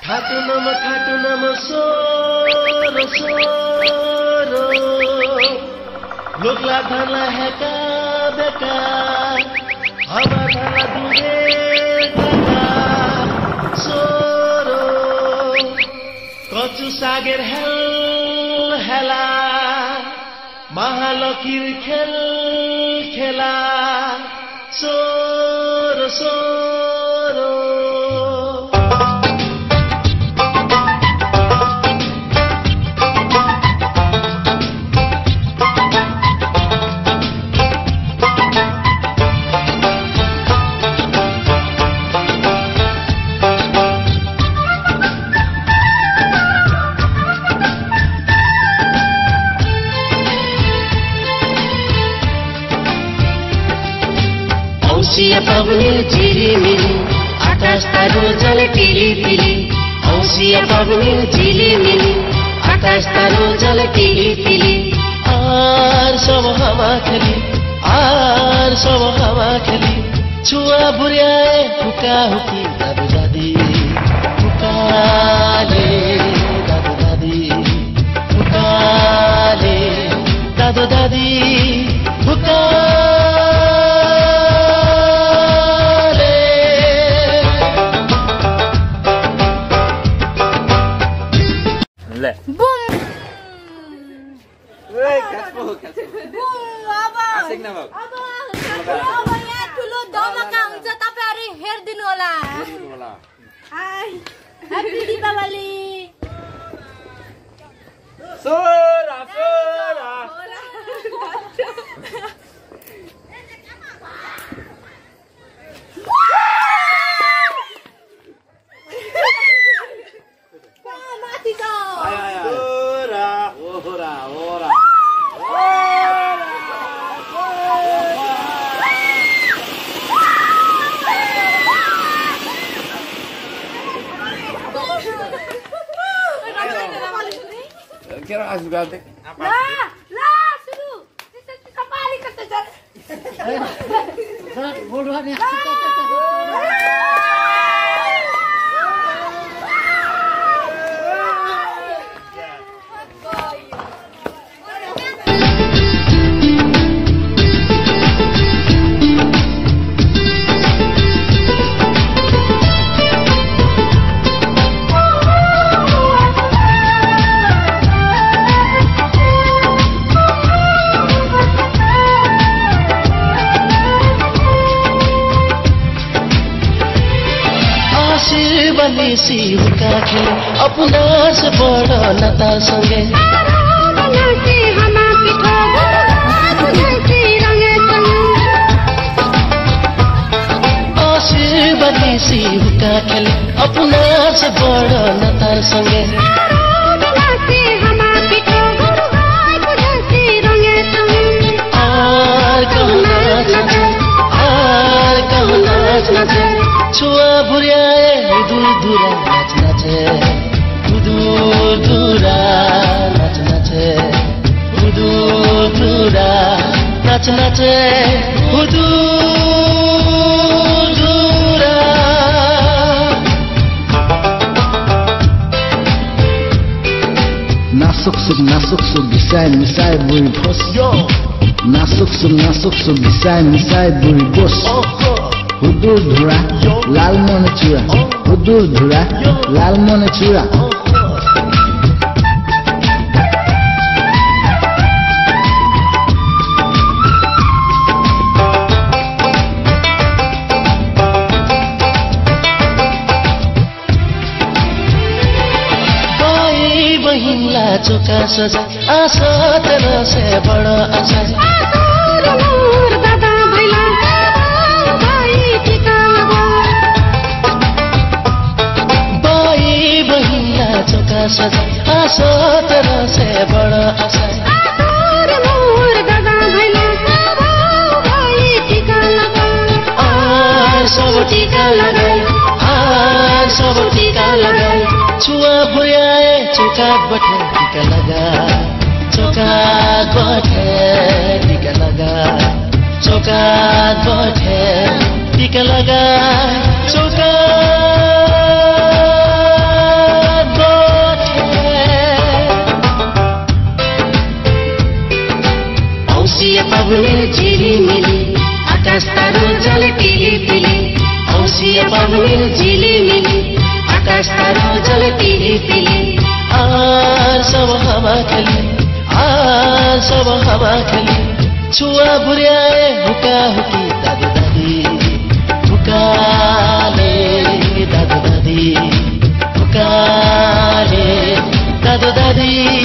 खाटुनम सोरो सोरो लोकला धला हेका बेका हवा धला दुरे काका सोरो कचु सागेर हेल हेला महालक्ष्मीर खेल खेला सोरो सोरो औसिया पवनी झिलिमिली आकाश तारो जल टिली टिली औसिया पवनी झिलिमिली आकाश तारो जल टिली टिली आर सब हवा खेली छुआ बुर्याए हुका हुकी दादु दादी हुकाले दादु दादी हुकाले दादु दादी हुका Happy Deepavali! Sora, sora! Mati kau! Sora! Ora, ora! Kira asu ganti. Lah, suruh. Kepali kata jar. bodohannya सी हुका खेल अपना से बड़ा नता संगे आशीर्वादी सी हुका खेल अपना से बड़ा नता संगे छुआ बुरियाए दूर दूरा नाच नाचे दूर दूरा नाच नाचे दूर दूरा नाच नाचे दूर दूरा nasuk suk misai buri bos yo nasuk suk misai buri bos Hudur dhura, lal mone chura. Hudur dhura, lal mone chura. भाई बहिनला चोका सजा आशा तेरा से बड़ा आशा सजा आशा तेरा से बड़ा आशा सब टीका लगाए सब टीका लगाए छुआ बुआए चौका बठे टीका लगा चौका बठे टीका लगा चौका बठे टीका लगा चौका तिली तिली आर सब हावा खेली आर सब हावा खेली छुआ बुर्याए हुका हुकी दादु दादी हुकाले दादु दादी हुकाले दादु दादी